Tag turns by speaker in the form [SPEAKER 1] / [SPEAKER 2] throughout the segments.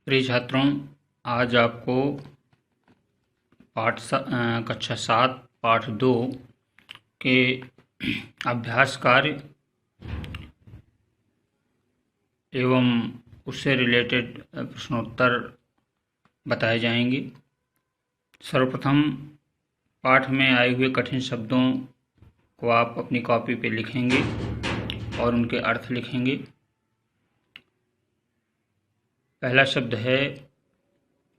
[SPEAKER 1] प्रिय छात्रों, आज आपको कक्षा 7 पाठ 2 के अभ्यास कार्य एवं उससे रिलेटेड प्रश्नोत्तर बताए जाएंगे। सर्वप्रथम पाठ में आए हुए कठिन शब्दों को आप अपनी कॉपी पे लिखेंगे और उनके अर्थ लिखेंगे। पहला शब्द है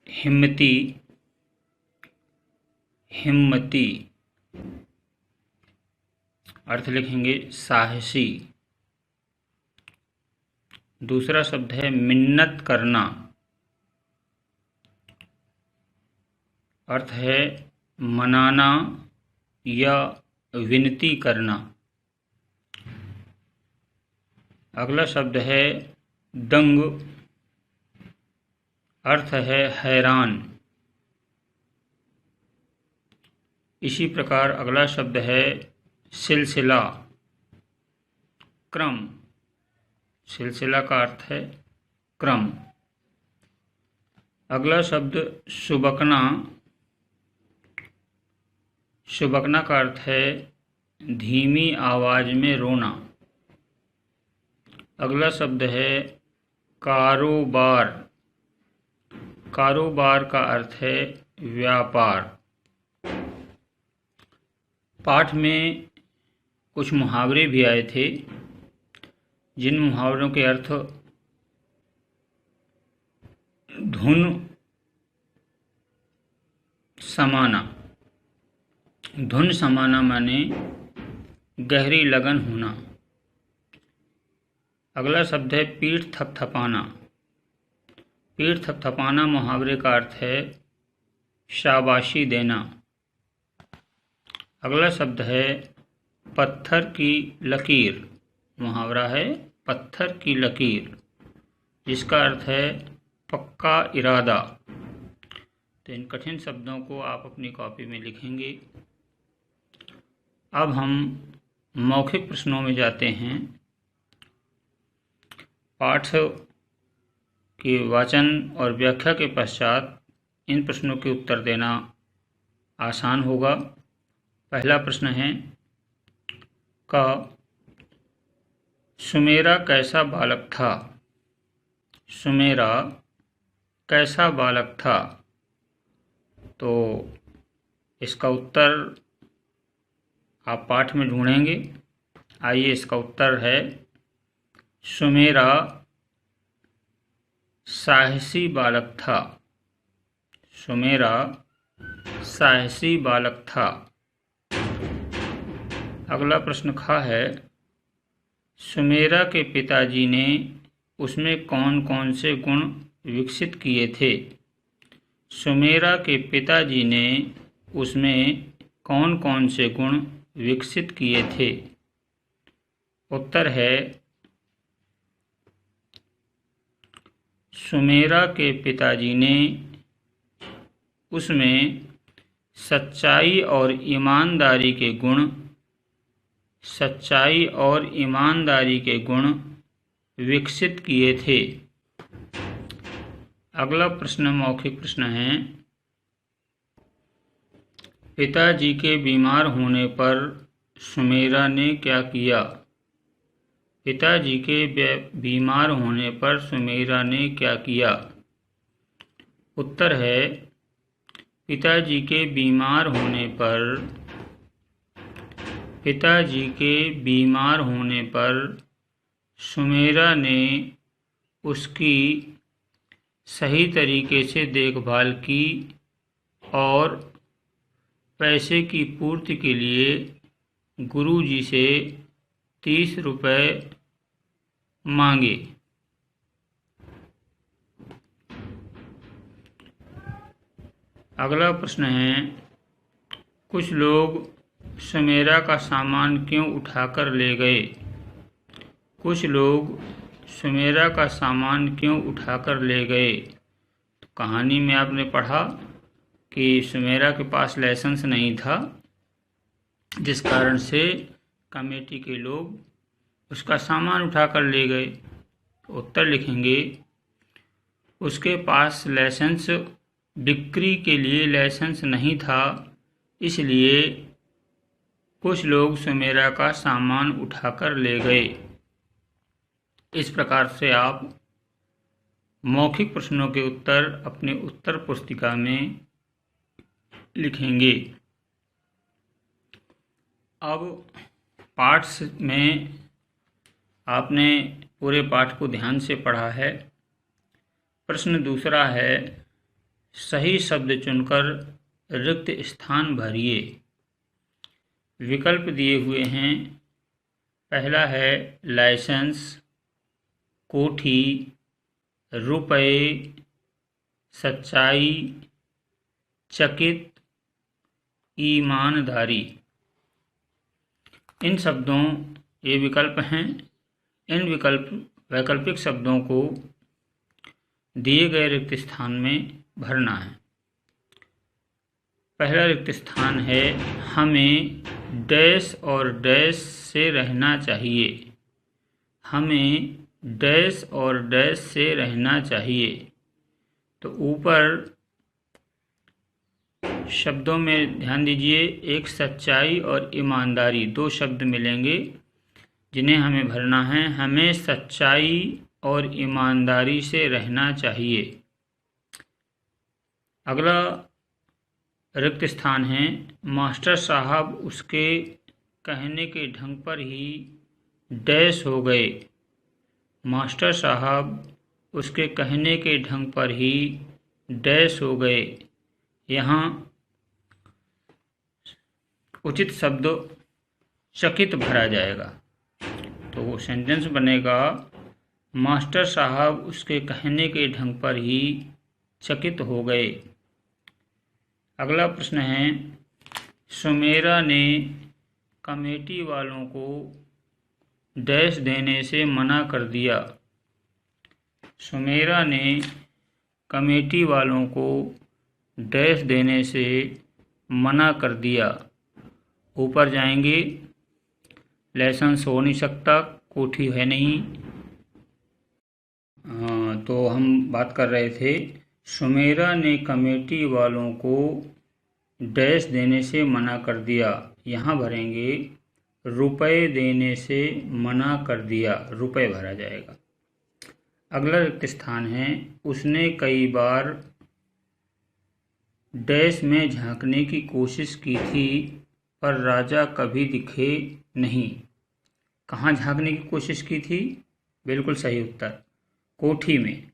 [SPEAKER 1] हिम्मती। हिम्मती अर्थ लिखेंगे साहसी। दूसरा शब्द है मिन्नत करना। अर्थ है मनाना या विनती करना। अगला शब्द है दंग। अर्थ है हैरान। इसी प्रकार अगला शब्द है सिलसिला, क्रम। सिलसिला का अर्थ है क्रम। अगला शब्द सुबकना। सुबकना का अर्थ है धीमी आवाज में रोना। अगला शब्द है कारोबार। कारोबार का अर्थ है व्यापार। पाठ में कुछ मुहावरे भी आए थे, जिन मुहावरों के अर्थ धुन समाना। धुन समाना माने गहरी लगन होना। अगला शब्द है पीठ थपथपाना। पीठ थपथपाना मुहावरे का अर्थ है शाबाशी देना। अगला शब्द है पत्थर की लकीर। मुहावरा है पत्थर की लकीर, जिसका अर्थ है पक्का इरादा। तो इन कठिन शब्दों को आप अपनी कॉपी में लिखेंगे। अब हम मौखिक प्रश्नों में जाते हैं। पाठ के वाचन और व्याख्या के पश्चात इन प्रश्नों के उत्तर देना आसान होगा। पहला प्रश्न है का सुमेरा कैसा बालक था। सुमेरा कैसा बालक था। तो इसका उत्तर आप पाठ में ढूंढेंगे। आइए, इसका उत्तर है सुमेरा साहसी बालक था। सुमेरा साहसी बालक था। अगला प्रश्न खा है सुमेरा के पिताजी ने उसमें कौन कौन से गुण विकसित किए थे। सुमेरा के पिताजी ने उसमें कौन कौन से गुण विकसित किए थे। उत्तर है सुमेरा के पिताजी ने उसमें सच्चाई और ईमानदारी के गुण विकसित किए थे। अगला प्रश्न मौखिक प्रश्न है पिताजी के बीमार होने पर सुमेरा ने क्या किया। पिताजी के बीमार होने पर सुमेरा ने क्या किया। उत्तर है पिताजी के बीमार होने पर सुमेरा ने उसकी सही तरीके से देखभाल की और पैसे की पूर्ति के लिए गुरुजी से 30 रुपये मांगे। अगला प्रश्न है कुछ लोग सुमेरा का सामान क्यों उठाकर ले गए। कुछ लोग सुमेरा का सामान क्यों उठाकर ले गए। तो कहानी में आपने पढ़ा कि सुमेरा के पास लाइसेंस नहीं था, जिस कारण से कमेटी के लोग उसका सामान उठाकर ले गए। उत्तर लिखेंगे उसके पास लाइसेंस बिक्री के लिए लाइसेंस नहीं था, इसलिए कुछ लोग सुमेरा का सामान उठाकर ले गए। इस प्रकार से आप मौखिक प्रश्नों के उत्तर अपने उत्तर पुस्तिका में लिखेंगे। अब पाठ में आपने पूरे पाठ को ध्यान से पढ़ा है। प्रश्न दूसरा है, सही शब्द चुनकर रिक्त स्थान भरिए। विकल्प दिए हुए हैं। पहला है लाइसेंस, कोठी, रुपए, सच्चाई, चकित, ईमानदारी। इन शब्दों, ये विकल्प हैं, इन वैकल्पिक शब्दों को दिए गए रिक्त स्थान में भरना है। पहला रिक्त स्थान है, हमें डैश और डैश से रहना चाहिए। हमें डैश और डैश से रहना चाहिए। तो ऊपर शब्दों में ध्यान दीजिए, एक सच्चाई और ईमानदारी, दो शब्द मिलेंगे जिन्हें हमें भरना है। हमें सच्चाई और ईमानदारी से रहना चाहिए। अगला रिक्त स्थान है, मास्टर साहब उसके कहने के ढंग पर ही डैश हो गए। मास्टर साहब उसके कहने के ढंग पर ही डैश हो गए। यहाँ उचित शब्द चकित भरा जाएगा। तो वो सेंटेंस बनेगा, मास्टर साहब उसके कहने के ढंग पर ही चकित हो गए। अगला प्रश्न है, सुमेरा ने कमेटी वालों को डैश देने से मना कर दिया। सुमेरा ने कमेटी वालों को डैश देने से मना कर दिया। ऊपर जाएंगे, लाइसेंस हो नहीं सकता, कोठी है नहीं। तो हम बात कर रहे थे, सुमेरा ने कमेटी वालों को डैश देने से मना कर दिया। यहाँ भरेंगे, रुपए देने से मना कर दिया, रुपए भरा जाएगा। अगला रिक्त स्थान है, उसने कई बार डैश में झांकने की कोशिश की थी पर राजा कभी दिखे नहीं। कहाँ झांकने की कोशिश की थी? बिल्कुल सही उत्तर, कोठी में।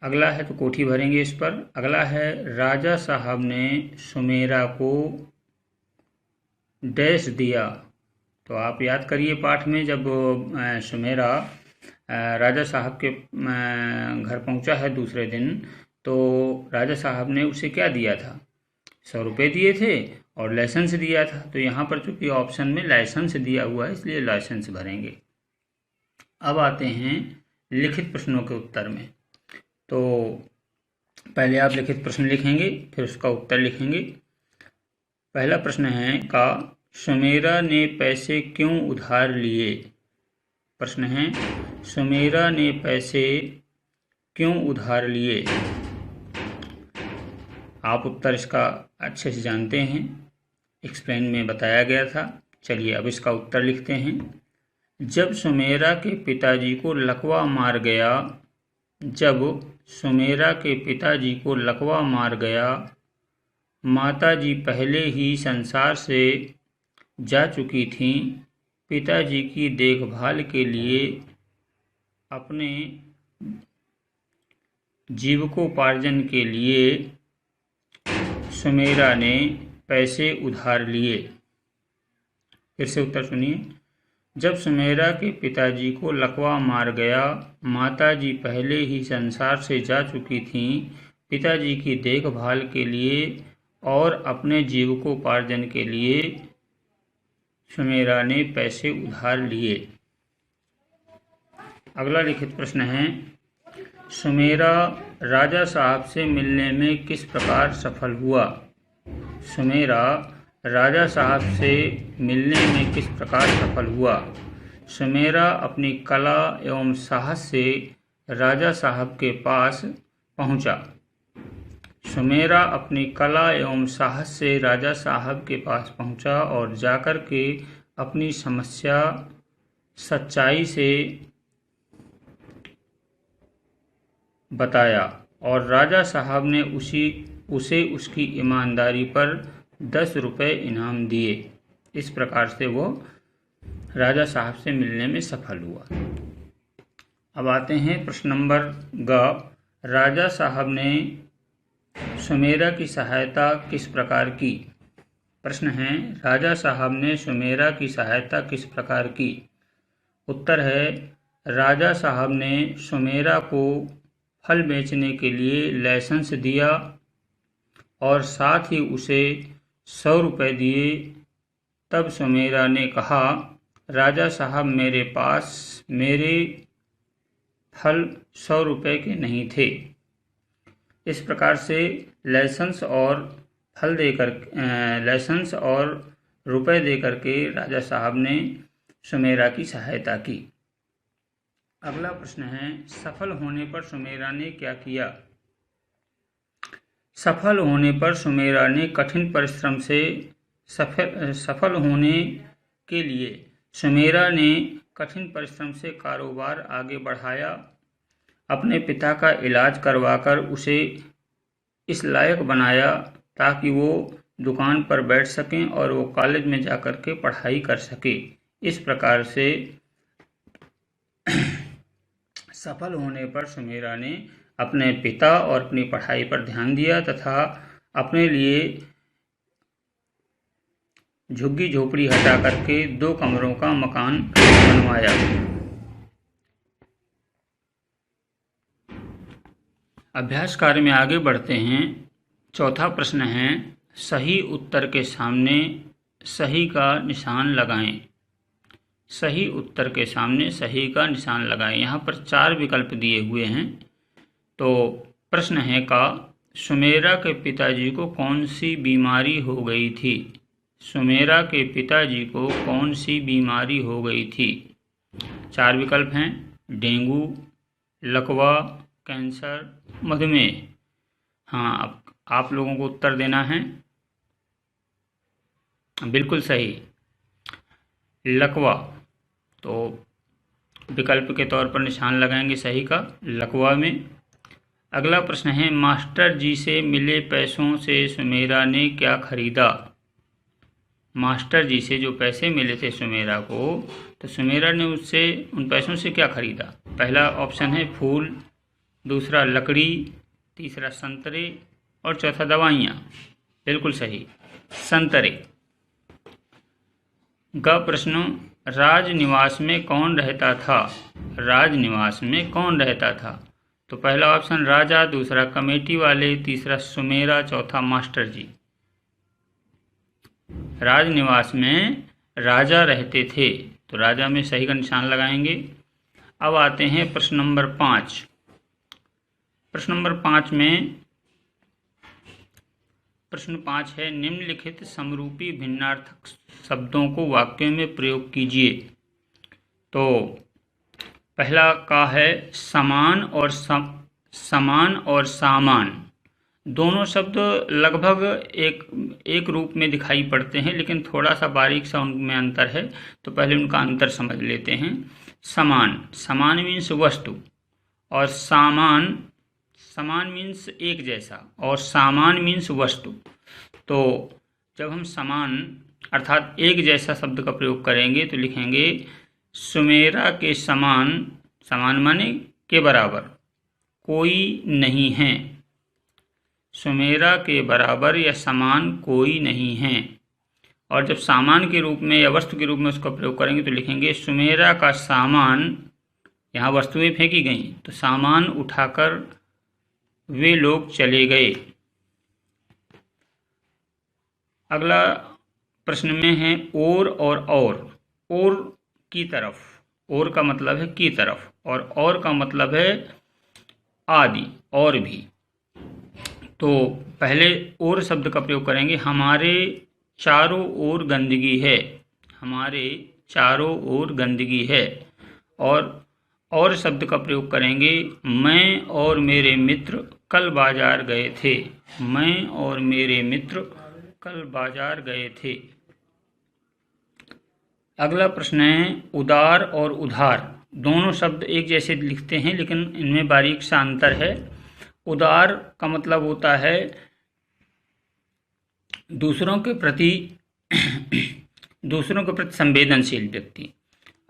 [SPEAKER 1] अगला है, तो कोठी भरेंगे इस पर। अगला है, राजा साहब ने सुमेरा को डैश दिया। तो आप याद करिए, पाठ में जब सुमेरा राजा साहब के घर पहुंचा है दूसरे दिन, तो राजा साहब ने उसे क्या दिया था? 100 रुपये दिए थे और लाइसेंस दिया था। तो यहाँ पर चूंकि ऑप्शन में लाइसेंस दिया हुआ है, इसलिए लाइसेंस भरेंगे। अब आते हैं लिखित प्रश्नों के उत्तर में। तो पहले आप लिखित प्रश्न लिखेंगे, फिर उसका उत्तर लिखेंगे। पहला प्रश्न है, का सुमेरा ने पैसे क्यों उधार लिए? प्रश्न है, सुमेरा ने पैसे क्यों उधार लिए? आप उत्तर इसका अच्छे से जानते हैं, एक्सप्लेन में बताया गया था। चलिए अब इसका उत्तर लिखते हैं। जब सुमेरा के पिताजी को लकवा मार गया, जब सुमेरा के पिताजी को लकवा मार गया, माताजी पहले ही संसार से जा चुकी थीं। पिताजी की देखभाल के लिए अपने जीविकोपार्जन के लिए सुमेरा ने पैसे उधार लिए। फिर से उत्तर सुनिए। जब सुमेरा के पिताजी को लकवा मार गया, माताजी पहले ही संसार से जा चुकी थीं। पिताजी की देखभाल के लिए और अपने जीविकोपार्जन के लिए सुमेरा ने पैसे उधार लिए। अगला लिखित प्रश्न है, सुमेरा राजा साहब से मिलने में किस प्रकार सफल हुआ? सुमेरा राजा साहब से मिलने में किस प्रकार सफल हुआ? सुमेरा अपनी कला एवं साहस से राजा साहब के पास पहुंचा। सुमेरा अपनी कला एवं साहस से राजा साहब के पास पहुंचा और जाकर के अपनी समस्या सच्चाई से बताया और राजा साहब ने उसे उसकी ईमानदारी पर 10 रुपये इनाम दिए। इस प्रकार से वो राजा साहब से मिलने में सफल हुआ। अब आते हैं प्रश्न नंबर ग। राजा साहब ने सुमेरा की सहायता किस प्रकार की? प्रश्न है, राजा साहब ने सुमेरा की सहायता किस प्रकार की? उत्तर है, राजा साहब ने सुमेरा को फल बेचने के लिए लाइसेंस दिया और साथ ही उसे 100 रुपये दिए। तब सुमेरा ने कहा, राजा साहब मेरे पास मेरे फल 100 रुपये के नहीं थे। इस प्रकार से लाइसेंस और रुपए देकर के राजा साहब ने सुमेरा की सहायता की। अगला प्रश्न है, सफल होने पर सुमेरा ने क्या किया? सफल होने पर सुमेरा ने कठिन परिश्रम से सफल होने के लिए सुमेरा ने कठिन परिश्रम से कारोबार आगे बढ़ाया। अपने पिता का इलाज करवाकर उसे इस लायक बनाया ताकि वो दुकान पर बैठ सकें और वो कॉलेज में जाकर के पढ़ाई कर सके। इस प्रकार से सफल होने पर सुमेरा ने अपने पिता और अपनी पढ़ाई पर ध्यान दिया तथा अपने लिए झुग्गी झोपड़ी हटा करके 2 कमरों का मकान बनवाया। अभ्यास कार्य में आगे बढ़ते हैं। चौथा प्रश्न है, सही उत्तर के सामने सही का निशान लगाएं। सही उत्तर के सामने सही का निशान लगाएं। यहाँ पर 4 विकल्प दिए हुए हैं। तो प्रश्न है का, सुमेरा के पिताजी को कौन सी बीमारी हो गई थी? सुमेरा के पिताजी को कौन सी बीमारी हो गई थी? 4 विकल्प हैं, डेंगू, लकवा, कैंसर, मधुमेह। हाँ, अब आप लोगों को उत्तर देना है। बिल्कुल सही, लकवा। तो विकल्प के तौर पर निशान लगाएंगे सही का, लकवा में। अगला प्रश्न है, मास्टर जी से मिले पैसों से सुमेरा ने क्या खरीदा? मास्टर जी से जो पैसे मिले थे सुमेरा को, तो सुमेरा ने उससे उन पैसों से क्या खरीदा? पहला ऑप्शन है फूल, दूसरा लकड़ी, तीसरा संतरे और चौथा दवाइयाँ। बिल्कुल सही, संतरे। ग प्रश्न, राजनिवास में कौन रहता था? राजनिवास में कौन रहता था? तो पहला ऑप्शन राजा, दूसरा कमेटी वाले, तीसरा सुमेरा, चौथा मास्टर जी। राजनिवास में राजा रहते थे, तो राजा में सही का निशान लगाएंगे। अब आते हैं प्रश्न नंबर 5। प्रश्न नंबर 5 में प्रश्न 5 है, निम्नलिखित समरूपी भिन्नार्थक शब्दों को वाक्यों में प्रयोग कीजिए। तो पहला का है समान और सामान। दोनों शब्द लगभग एक रूप में दिखाई पड़ते हैं, लेकिन थोड़ा सा बारीक सा उनमें अंतर है। तो पहले उनका अंतर समझ लेते हैं। समान मीन्स वस्तु, और समान मीन्स एक जैसा, और सामान मीन्स वस्तु। तो जब हम समान अर्थात एक जैसा शब्द का प्रयोग करेंगे तो लिखेंगे सुमेरा के समान माने के बराबर कोई नहीं है। सुमेरा के बराबर या समान कोई नहीं है। और जब सामान के रूप में या वस्तु के रूप में उसका प्रयोग करेंगे तो लिखेंगे सुमेरा का सामान, यहाँ वस्तुएं फेंकी गई तो सामान उठाकर वे लोग चले गए। अगला प्रश्न में है और की तरफ। और का मतलब है की तरफ, और का मतलब है आदि, और भी। तो पहले और शब्द का प्रयोग करेंगे, हमारे चारों ओर गंदगी है। हमारे चारों ओर गंदगी है। और और शब्द का प्रयोग करेंगे। मैं और मेरे मित्र कल बाजार गए थे। मैं और मेरे मित्र कल बाजार गए थे। अगला प्रश्न है, उदार और उधार दोनों शब्द एक जैसे लिखते हैं, लेकिन इनमें बारीक सा अंतर है। उदार का मतलब होता है दूसरों के प्रति संवेदनशील व्यक्ति,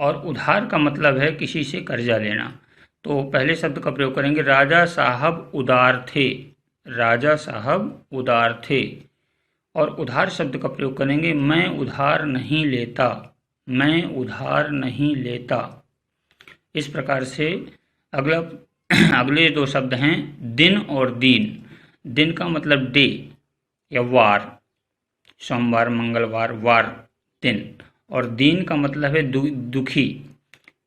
[SPEAKER 1] और उधार का मतलब है किसी से कर्जा लेना। तो पहले शब्द का प्रयोग करेंगे, राजा साहब उदार थे। राजा साहब उदार थे। और उधार शब्द का प्रयोग करेंगे, मैं उधार नहीं लेता। मैं उधार नहीं लेता। इस प्रकार से अगले दो शब्द हैं, दिन और दीन। दिन का मतलब डे या वार, सोमवार मंगलवार वार दिन, और दीन का मतलब है दुखी।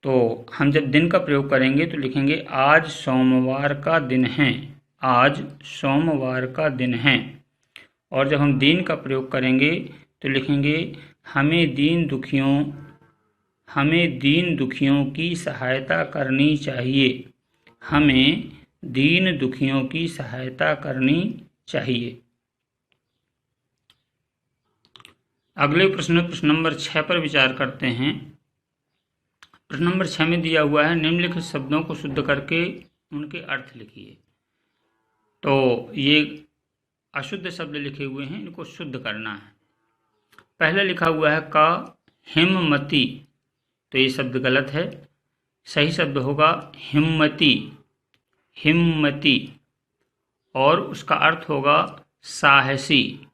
[SPEAKER 1] तो हम जब दिन का प्रयोग करेंगे तो लिखेंगे, आज सोमवार का दिन है। आज सोमवार का दिन है। और जब हम दीन का प्रयोग करेंगे तो लिखेंगे, हमें दीन दुखियों की सहायता करनी चाहिए। हमें दीन दुखियों की सहायता करनी चाहिए। अगले प्रश्न नंबर 6 पर विचार करते हैं। प्रश्न नंबर 6 में दिया हुआ है, निम्नलिखित शब्दों को शुद्ध करके उनके अर्थ लिखिए। तो ये अशुद्ध शब्द लिखे हुए हैं, इनको शुद्ध करना है। पहला लिखा हुआ है का हिममती, तो ये शब्द गलत है। सही शब्द होगा हिम्मती। हिम्मती। और उसका अर्थ होगा साहसी,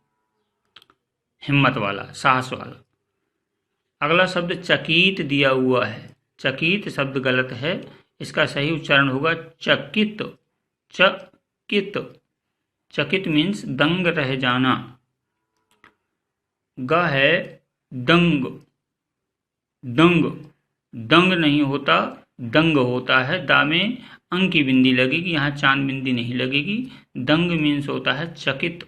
[SPEAKER 1] हिम्मत वाला, साहस वाला। अगला शब्द चकित दिया हुआ है। चकित शब्द गलत है। इसका सही उच्चारण होगा चकित। चकित। चकित मीन्स दंग रह जाना। ग है दंग। दंग। दंग नहीं होता, दंग होता है। दा में अंग की बिंदी लगेगी, यहाँ चांद बिंदी नहीं लगेगी। दंग मीन्स होता है चकित।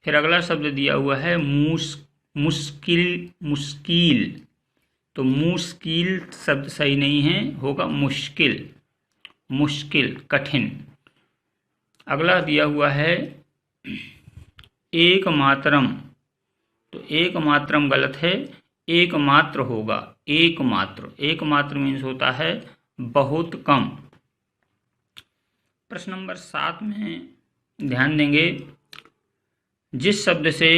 [SPEAKER 1] फिर अगला शब्द दिया हुआ है मुश्किल। मुश्किल। तो मुश्किल शब्द सही नहीं है, होगा मुश्किल। मुश्किल, कठिन। अगला दिया हुआ है एक मात्रम। तो एक मात्रम गलत है, एकमात्र होगा। एकमात्र। एकमात्र मीन्स होता है बहुत कम। प्रश्न नंबर 7 में ध्यान देंगे, जिस शब्द से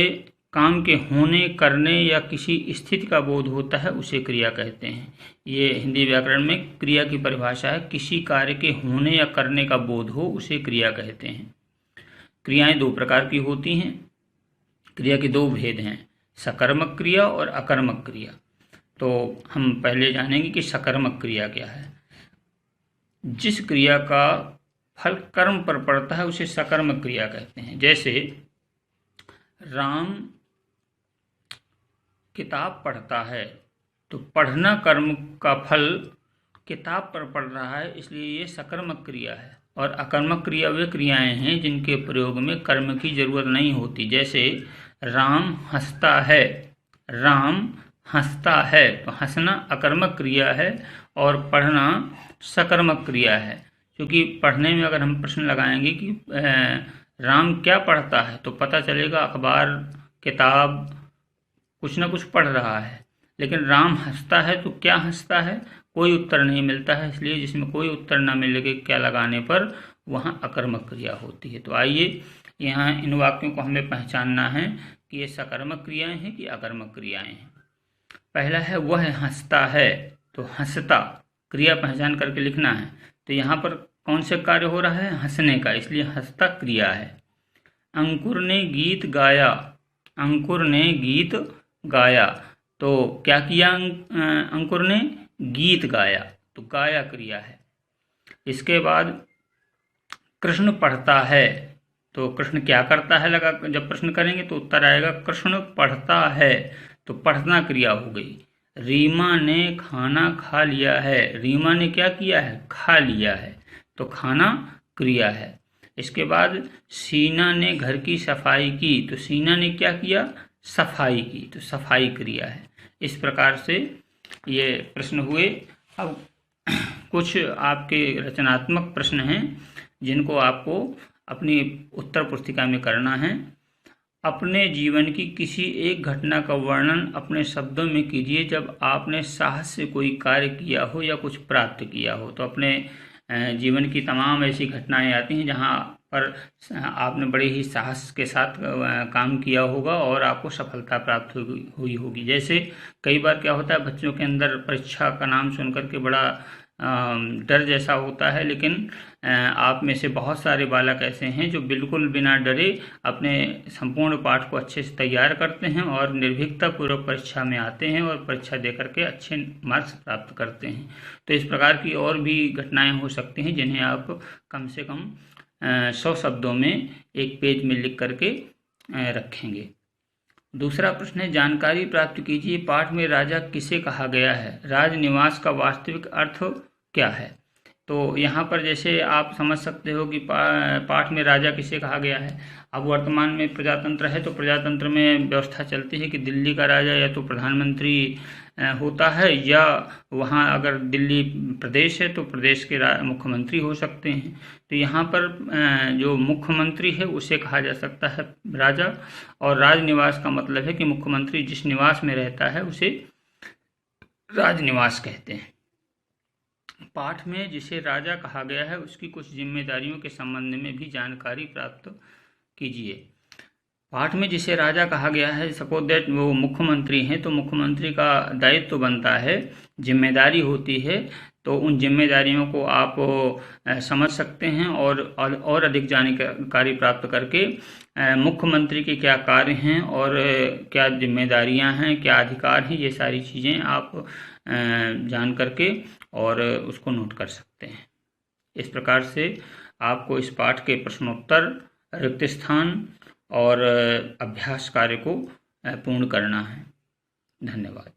[SPEAKER 1] काम के होने, करने या किसी स्थिति का बोध होता है उसे क्रिया कहते हैं। ये हिंदी व्याकरण में क्रिया की परिभाषा है। किसी कार्य के होने या करने का बोध हो उसे क्रिया कहते हैं। क्रियाएं दो प्रकार की होती हैं। क्रिया के दो भेद हैं, सकर्मक क्रिया और अकर्मक क्रिया। तो हम पहले जानेंगे कि सकर्मक क्रिया क्या है। जिस क्रिया का फल कर्म पर पड़ता है उसे सकर्मक क्रिया कहते हैं। जैसे राम किताब पढ़ता है, तो पढ़ना कर्म का फल किताब पर पड़ रहा है, इसलिए ये सकर्मक क्रिया है। और अकर्मक क्रिया वे क्रियाएं हैं जिनके प्रयोग में कर्म की जरूरत नहीं होती। जैसे राम हंसता है। राम हंसता है, तो हंसना अकर्मक क्रिया है और पढ़ना सकर्मक क्रिया है। क्योंकि पढ़ने में अगर हम प्रश्न लगाएंगे कि राम क्या पढ़ता है, तो पता चलेगा अखबार, किताब, कुछ ना कुछ पढ़ रहा है। लेकिन राम हंसता है, तो क्या हंसता है, कोई उत्तर नहीं मिलता है। इसलिए जिसमें कोई उत्तर ना मिले क्या लगाने पर वहाँ अकर्मक क्रिया होती है। तो आइए यहाँ इन वाक्यों को हमें पहचानना है कि ये सकर्मक क्रियाएं हैं कि अकर्मक क्रियाएं हैं। पहला है वह हंसता है, तो हंसता क्रिया पहचान करके लिखना है। तो यहाँ पर कौन से कार्य हो रहा है, हंसने का, इसलिए हंसता क्रिया है। अंकुर ने गीत गाया। अंकुर ने गीत गाया, तो क्या किया अंकुर ने, गीत गाया, तो गाया क्रिया है। इसके बाद कृष्ण पढ़ता है, तो कृष्ण क्या करता है लगा जब प्रश्न करेंगे तो उत्तर आएगा कृष्ण पढ़ता है, तो पढ़ना क्रिया हो गई। रीमा ने खाना खा लिया है। रीमा ने क्या किया है, खा लिया है, तो खाना क्रिया है। इसके बाद सीना ने घर की सफाई की, तो सीना ने क्या किया, सफाई की, तो सफाई क्रिया है। इस प्रकार से ये प्रश्न हुए। अब कुछ आपके रचनात्मक प्रश्न हैं जिनको आपको अपनी उत्तर पुस्तिका में करना है। अपने जीवन की किसी एक घटना का वर्णन अपने शब्दों में कीजिए जब आपने साहस से कोई कार्य किया हो या कुछ प्राप्त किया हो। तो अपने जीवन की तमाम ऐसी घटनाएं आती हैं जहां पर आपने बड़े ही साहस के साथ काम किया होगा और आपको सफलता प्राप्त हुई होगी। जैसे कई बार क्या होता है, बच्चों के अंदर परीक्षा का नाम सुनकर के बड़ा डर जैसा होता है, लेकिन आप में से बहुत सारे बालक ऐसे हैं जो बिल्कुल बिना डरे अपने संपूर्ण पाठ को अच्छे से तैयार करते हैं और निर्भीकता पूर्वक परीक्षा में आते हैं और परीक्षा देकर के अच्छे मार्क्स प्राप्त करते हैं। तो इस प्रकार की और भी घटनाएं हो सकती हैं जिन्हें आप कम से कम 100 शब्दों में एक पेज में लिख करके रखेंगे। दूसरा प्रश्न है, जानकारी प्राप्त कीजिए, पाठ में राजा किसे कहा गया है? राजनिवास का वास्तविक अर्थ क्या है? तो यहाँ पर जैसे आप समझ सकते हो कि पाठ में राजा किसे कहा गया है। अब वर्तमान में प्रजातंत्र है तो प्रजातंत्र में व्यवस्था चलती है कि दिल्ली का राजा या तो प्रधानमंत्री होता है, या वहाँ अगर दिल्ली प्रदेश है तो प्रदेश के मुख्यमंत्री हो सकते हैं। तो यहाँ पर जो मुख्यमंत्री है उसे कहा जा सकता है राजा, और राजनिवास का मतलब है कि मुख्यमंत्री जिस निवास में रहता है उसे राजनिवास कहते हैं। पाठ में जिसे राजा कहा गया है उसकी कुछ जिम्मेदारियों के संबंध में भी जानकारी प्राप्त कीजिए। पाठ में जिसे राजा कहा गया है, सपोज दैट वो मुख्यमंत्री हैं, तो मुख्यमंत्री का दायित्व तो बनता है, जिम्मेदारी होती है, तो उन जिम्मेदारियों को आप समझ सकते हैं और अधिक जानकारी प्राप्त करके मुख्यमंत्री के क्या कार्य हैं और क्या जिम्मेदारियां हैं, क्या अधिकार हैं, ये सारी चीज़ें आप जान करके और उसको नोट कर सकते हैं। इस प्रकार से आपको इस पाठ के प्रश्नोत्तर, रिक्त स्थान और अभ्यास कार्य को पूर्ण करना है। धन्यवाद।